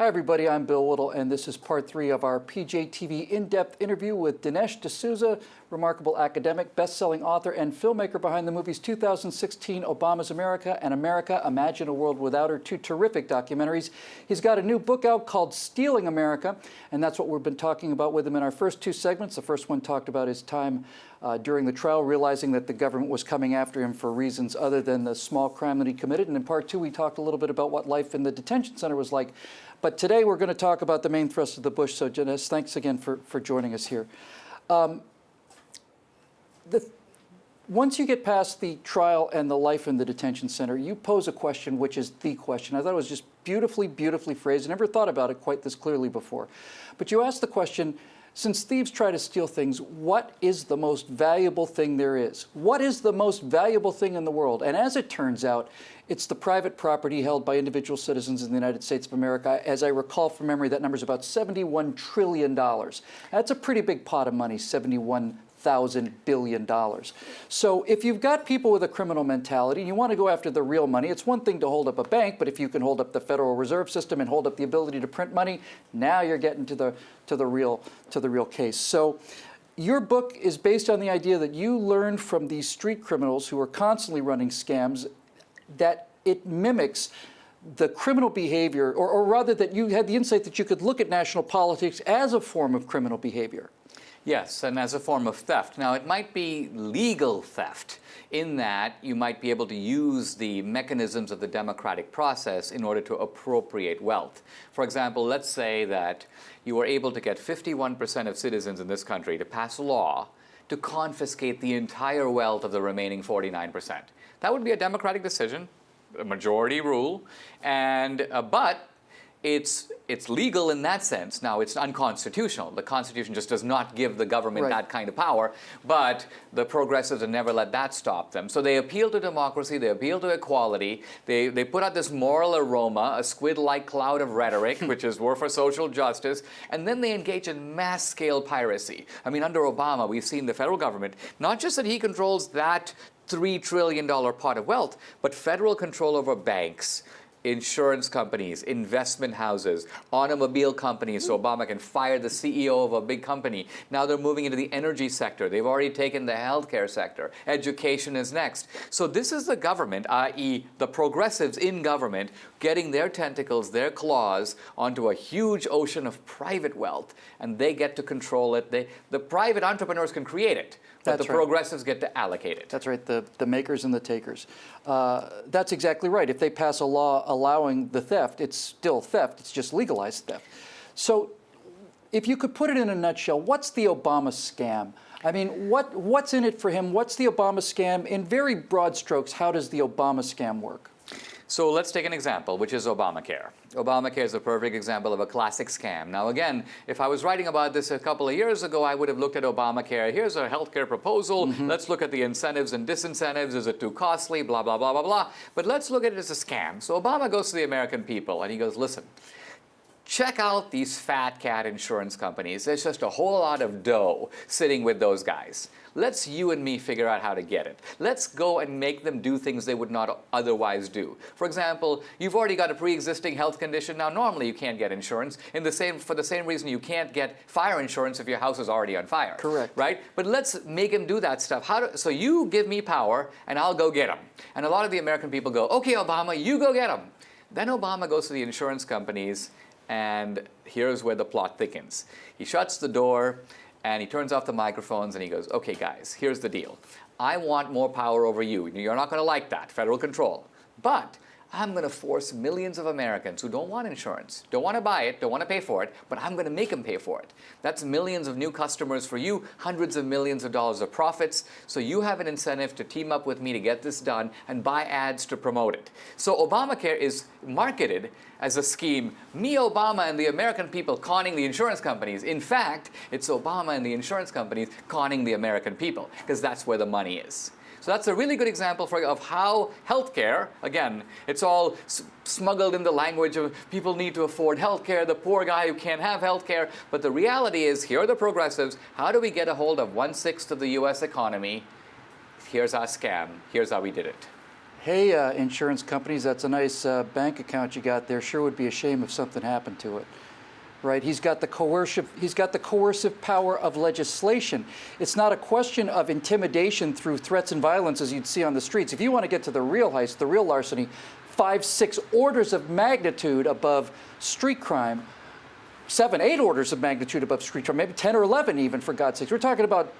Hi everybody, I'm Bill Whittle, and this is part 3 of our PJTV in-depth interview with Dinesh D'Souza, remarkable academic, best-selling author, and filmmaker behind the movies 2016 Obama's America and America, Imagine a World Without Her, two terrific documentaries. He's got a new book out called Stealing America, and that's what we've been talking about with him in our first two segments. The first one talked about his time during the trial, realizing that the government was coming after him for reasons other than the small crime that he committed. And in part 2, we talked a little bit about what life in the detention center was like. But today we're going to talk about the main thrust of the book. So, Dinesh, thanks again for joining us here. Once you get past the trial and the life in the detention center, you pose a question, which is the question. I thought it was just beautifully, beautifully phrased. I never thought about it quite this clearly before. But you asked the question, since thieves try to steal things, what is the most valuable thing there is? What is the most valuable thing in the world? And as it turns out, it's the private property held by individual citizens in the United States of America. As I recall from memory, that number is about $71 trillion. That's a pretty big pot of money, $71,000 billion. So if you've got people with a criminal mentality and you want to go after the real money, it's one thing to hold up a bank, but if you can hold up the Federal Reserve System and hold up the ability to print money, now you're getting to the real case. So your book is based on the idea that you learned from these street criminals who are constantly running scams that it mimics the criminal behavior, or rather that you had the insight that you could look at national politics as a form of criminal behavior. Yes, and as a form of theft. Now, it might be legal theft in that you might be able to use the mechanisms of the democratic process in order to appropriate wealth. For example, let's say that you were able to get 51% of citizens in this country to pass a law to confiscate the entire wealth of the remaining 49%. That would be a democratic decision, a majority rule, and but it's legal in that sense. Now, it's unconstitutional. The Constitution just does not give the government that kind of power, but the progressives have never let that stop them. So they appeal to democracy, they appeal to equality, they put out this moral aroma, a squid-like cloud of rhetoric, which is war for social justice, and then they engage in mass-scale piracy. I mean, under Obama, we've seen the federal government, not just that he controls that $3 trillion pot of wealth, but federal control over banks, insurance companies, investment houses, automobile companies, so Obama can fire the CEO of a big company. Now they're moving into the energy sector. They've already taken the healthcare sector. Education is next. So this is the government, i.e. the progressives in government, getting their tentacles, their claws onto a huge ocean of private wealth, and they get to control it. The private entrepreneurs can create it, but the progressives get to allocate it. That's right, the makers and the takers. That's exactly right. If they pass a law allowing the theft, it's still theft. It's just legalized theft. So if you could put it in a nutshell, what's the Obama scam? I mean, what's in it for him? What's the Obama scam? In very broad strokes, how does the Obama scam work? So let's take an example, which is Obamacare. Obamacare is a perfect example of a classic scam. Now again, if I was writing about this a couple of years ago, I would have looked at Obamacare. Here's a healthcare proposal. Let's look at the incentives and disincentives. Is it too costly? Blah, blah, blah, blah, blah. But let's look at it as a scam. So Obama goes to the American people and he goes, listen, check out these fat cat insurance companies. There's just a whole lot of dough sitting with those guys. Let's you and me figure out how to get it. Let's go and make them do things they would not otherwise do. For example, you've already got a pre-existing health condition. Now, normally you can't get insurance for the same reason you can't get fire insurance if your house is already on fire. Correct. Right? But let's make him do that stuff. So you give me power and I'll go get them. And a lot of the American people go, okay, Obama, you go get them. Then Obama goes to the insurance companies, and here's where the plot thickens. He shuts the door, and he turns off the microphones, and he goes, okay, guys, here's the deal. I want more power over you. You're not going to like that, federal control. But I'm going to force millions of Americans who don't want insurance, don't want to buy it, don't want to pay for it, but I'm going to make them pay for it. That's millions of new customers for you, hundreds of millions of dollars of profits. So you have an incentive to team up with me to get this done and buy ads to promote it. So Obamacare is marketed as a scheme, me, Obama, and the American people conning the insurance companies. In fact, it's Obama and the insurance companies conning the American people, because that's where the money is. So that's a really good example of how healthcare, again, it's all smuggled in the language of people need to afford healthcare, the poor guy who can't have healthcare. But the reality is, here are the progressives. How do we get a hold of 1/6 of the U.S. economy? Here's our scam. Here's how we did it. Hey, insurance companies, that's a nice bank account you got there. Sure would be a shame if something happened to it. Right? He's got the coercive power of legislation. It's not a question of intimidation through threats and violence as you'd see on the streets. If you want to get to the real heist, the real larceny, 5, 6 orders of magnitude above street crime, 7, 8 orders of magnitude above street crime, maybe 10 or 11 even, for God's sakes. We're talking about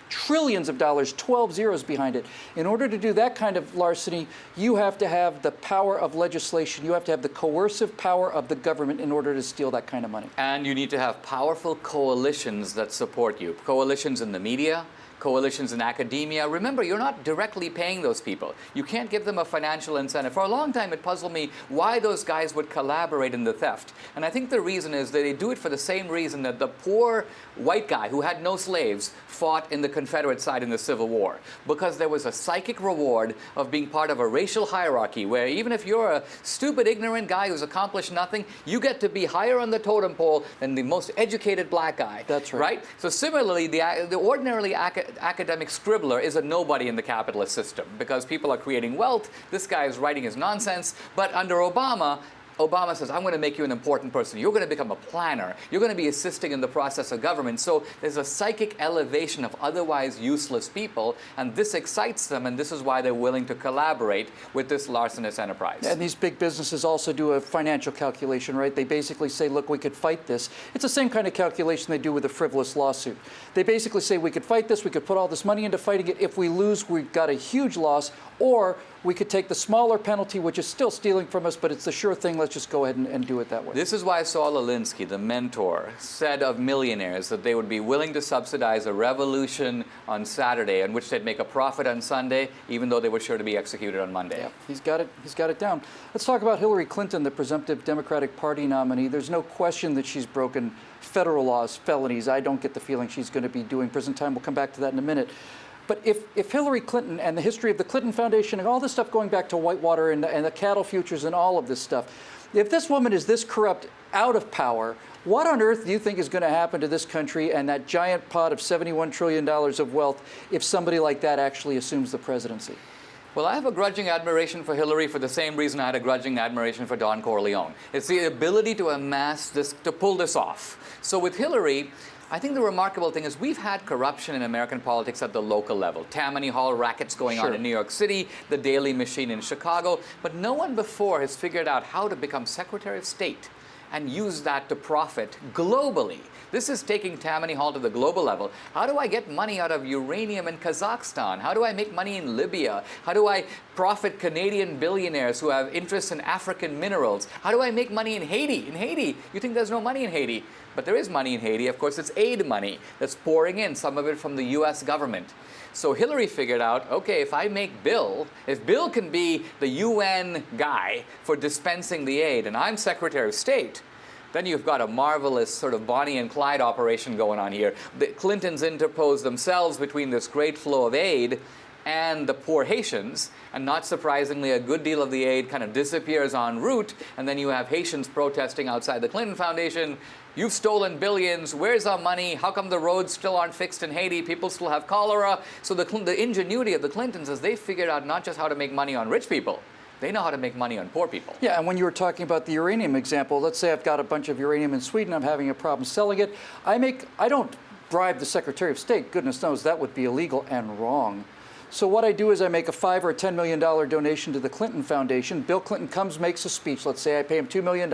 trillions of dollars, 12 zeros behind it. In order to do that kind of larceny, you have to have the power of legislation. You have to have the coercive power of the government in order to steal that kind of money. And you need to have powerful coalitions that support you. Coalitions in the media, coalitions in academia. Remember, you're not directly paying those people. You can't give them a financial incentive. For a long time, it puzzled me why those guys would collaborate in the theft. And I think the reason is that they do it for the same reason that the poor white guy who had no slaves fought in the Confederate side in the Civil War. Because there was a psychic reward of being part of a racial hierarchy where even if you're a stupid, ignorant guy who's accomplished nothing, you get to be higher on the totem pole than the most educated black guy. That's right. So similarly, the ordinarily academic scribbler is a nobody in the capitalist system because people are creating wealth. This guy is writing his nonsense. But under Obama says, I'm going to make you an important person. You're going to become a planner. You're going to be assisting in the process of government. So there's a psychic elevation of otherwise useless people, and this excites them, and this is why they're willing to collaborate with this larcenous enterprise. And these big businesses also do a financial calculation, right? They basically say, look, we could fight this. It's the same kind of calculation they do with a frivolous lawsuit. They basically say, we could fight this, we could put all this money into fighting it. If we lose, we've got a huge loss, or we could take the smaller penalty, which is still stealing from us, but it's the sure thing. Let's just go ahead and do it that way. This is why Saul Alinsky, the mentor, said of millionaires that they would be willing to subsidize a revolution on Saturday in which they'd make a profit on Sunday, even though they were sure to be executed on Monday. Yeah, he's got it down. Let's talk about Hillary Clinton, the presumptive Democratic Party nominee. There's no question that she's broken federal laws, felonies. I don't get the feeling she's going to be doing prison time. We'll come back to that in a minute. But if Hillary Clinton and the history of the Clinton Foundation and all this stuff going back to Whitewater and the cattle futures and all of this stuff, if this woman is this corrupt out of power, what on earth do you think is going to happen to this country and that giant pot of $71 trillion of wealth if somebody like that actually assumes the presidency? Well, I have a grudging admiration for Hillary for the same reason I had a grudging admiration for Don Corleone. It's the ability to amass this, to pull this off. So with Hillary, I think the remarkable thing is we've had corruption in American politics at the local level. Tammany Hall rackets going on in New York City, the Daily Machine in Chicago, but no one before has figured out how to become Secretary of State and use that to profit globally. This is taking Tammany Hall to the global level. How do I get money out of uranium in Kazakhstan? How do I make money in Libya? How do I profit Canadian billionaires who have interests in African minerals? How do I make money in Haiti? In Haiti, you think there's no money in Haiti, but there is money in Haiti. Of course, it's aid money that's pouring in, some of it from the US government. So Hillary figured out, okay, if I make Bill, if Bill can be the UN guy for dispensing the aid and I'm Secretary of State, then you've got a marvelous sort of Bonnie and Clyde operation going on here. The Clintons interpose themselves between this great flow of aid and the poor Haitians, and not surprisingly, a good deal of the aid kind of disappears en route, and then you have Haitians protesting outside the Clinton Foundation. You've stolen billions. Where's our money? How come the roads still aren't fixed in Haiti? People still have cholera. So the ingenuity of the Clintons is they figured out not just how to make money on rich people, they know how to make money on poor people. Yeah, and when you were talking about the uranium example, let's say I've got a bunch of uranium in Sweden, I'm having a problem selling it. I don't bribe the Secretary of State. Goodness knows that would be illegal and wrong. So what I do is I make a $5 or $10 million donation to the Clinton Foundation. Bill Clinton comes, makes a speech. Let's say I pay him $2 million.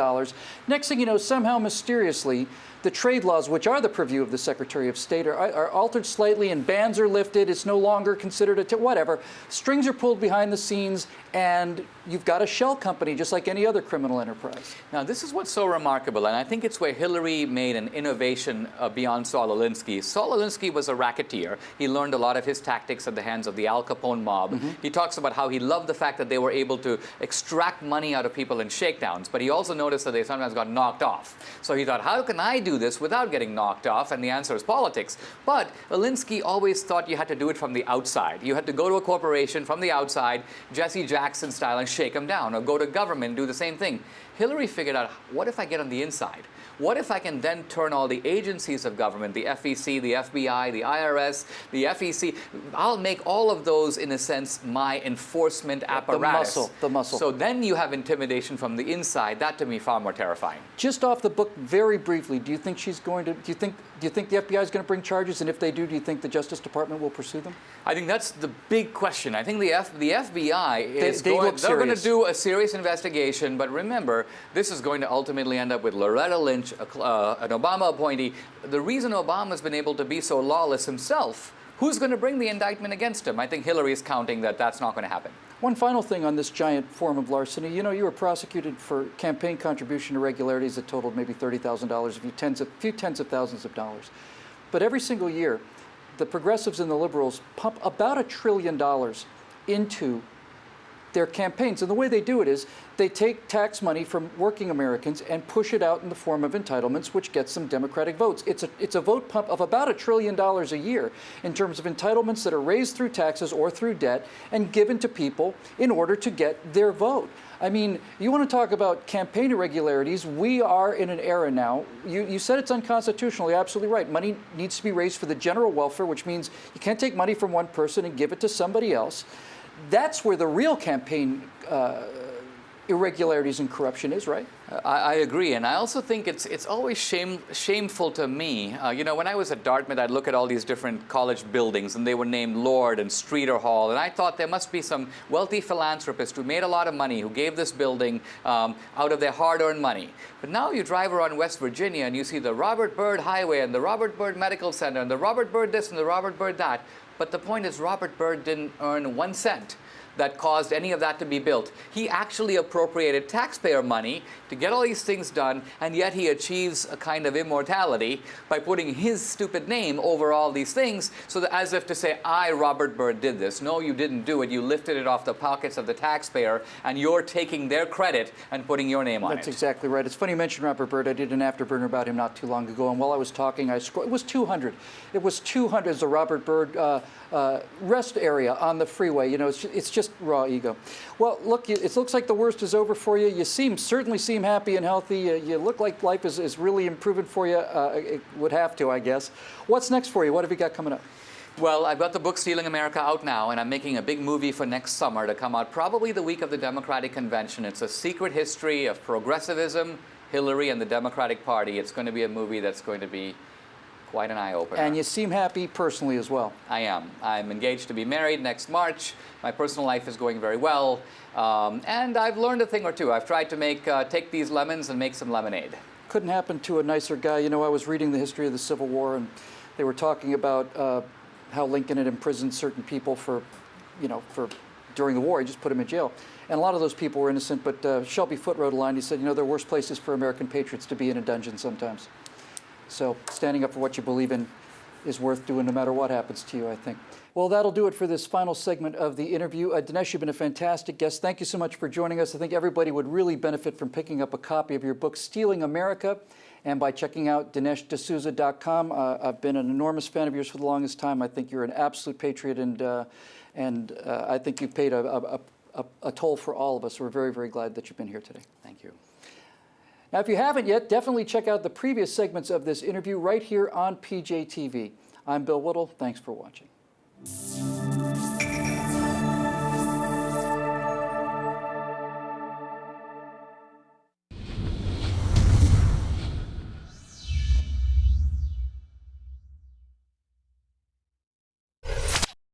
Next thing you know, somehow mysteriously, the trade laws, which are the purview of the Secretary of State, are altered slightly and bans are lifted. It's no longer considered whatever. Strings are pulled behind the scenes and you've got a shell company just like any other criminal enterprise. Now, this is what's so remarkable, and I think it's where Hillary made an innovation beyond Saul Alinsky. Saul Alinsky was a racketeer. He learned a lot of his tactics at the hands of the Al Capone mob. He talks about how he loved the fact that they were able to extract money out of people in shakedowns, but he also noticed that they sometimes got knocked off. So he thought, how can I do this without getting knocked off? And the answer is politics. But Alinsky always thought you had to do it from the outside. You had to go to a corporation from the outside, Jesse Jackson style, and shake them down, or go to government and do the same thing. Hillary figured out, what if I get on the inside? what if I can then turn all the agencies of government, the FEC, the FBI, the IRS, the FEC, I'll make all of those, in a sense, my enforcement apparatus. The muscle. So then you have intimidation from the inside. That, to me, far more terrifying. Just off the book, very briefly, do you think she's going to, do you think the FBI is going to bring charges? And if they do you think the Justice Department will pursue them? I think that's the big question. I think the FBI is they're going to do a serious investigation, but remember, this is going to ultimately end up with Loretta Lynch, an Obama appointee. The reason Obama's been able to be so lawless himself, who's going to bring the indictment against him? I think Hillary is counting that that's not going to happen. One final thing on this giant form of larceny. You know, you were prosecuted for campaign contribution irregularities that totaled maybe $30,000, a few tens of thousands of dollars. But every single year, the progressives and the liberals pump about $1 trillion into their campaigns. And the way they do it is they take tax money from working Americans and push it out in the form of entitlements, which gets them Democratic votes. It's a vote pump of about $1 trillion a year in terms of entitlements that are raised through taxes or through debt and given to people in order to get their vote. I mean, you want to talk about campaign irregularities. We are in an era now. You said it's unconstitutional. You're absolutely right. Money needs to be raised for the general welfare, which means you can't take money from one person and give it to somebody else. That's where the real campaign irregularities and corruption is, right? I agree, and I also think it's always shameful to me. You know, when I was at Dartmouth, I'd look at all these different college buildings, and they were named Lord and Streeter Hall, and I thought there must be some wealthy philanthropist who made a lot of money, who gave this building out of their hard-earned money. But now you drive around West Virginia, and you see the Robert Byrd Highway, and the Robert Byrd Medical Center, and the Robert Byrd this, and the Robert Byrd that. But the point is, Robert Byrd didn't earn 1 cent that caused any of that to be built. He actually appropriated taxpayer money to get all these things done, and yet he achieves a kind of immortality by putting his stupid name over all these things, so that, as if to say, I, Robert Byrd, did this. No, you didn't do it. You lifted it off the pockets of the taxpayer, and you're taking their credit and putting your name on it. That's exactly right. It's funny you mentioned Robert Byrd. I did an afterburner about him not too long ago, and while I was talking, I scrolled. It was 200. It was 200 as a Robert Byrd rest area on the freeway. You know, it's just raw ego. Well, look, it looks like the worst is over for you. You certainly seem happy and healthy. You look like life is really improving for you. It would have to, I guess. What's next for you? What have you got coming up? Well, I've got the book Stealing America out now, and I'm making a big movie for next summer to come out probably the week of the Democratic Convention. It's a secret history of progressivism, Hillary, and the Democratic Party. It's going to be a movie that's going to be quite an eye-opener. And you seem happy personally as well. I am. I'm engaged to be married next March. My personal life is going very well. And I've learned a thing or two. I've tried to take these lemons and make some lemonade. Couldn't happen to a nicer guy. You know, I was reading the history of the Civil War, and they were talking about how Lincoln had imprisoned certain people during the war. He just put them in jail. And a lot of those people were innocent, but Shelby Foote wrote a line. He said, you know, there are worse places for American patriots to be in a dungeon sometimes. So standing up for what you believe in is worth doing no matter what happens to you, I think. Well, that'll do it for this final segment of the interview. Dinesh, you've been a fantastic guest. Thank you so much for joining us. I think everybody would really benefit from picking up a copy of your book, Stealing America, and by checking out DineshD'Souza.com. I've been an enormous fan of yours for the longest time. I think you're an absolute patriot, and I think you've paid a toll for all of us. We're very, very glad that you've been here today. Thank you. Now, if you haven't yet, definitely check out the previous segments of this interview right here on PJTV. I'm Bill Whittle. Thanks for watching.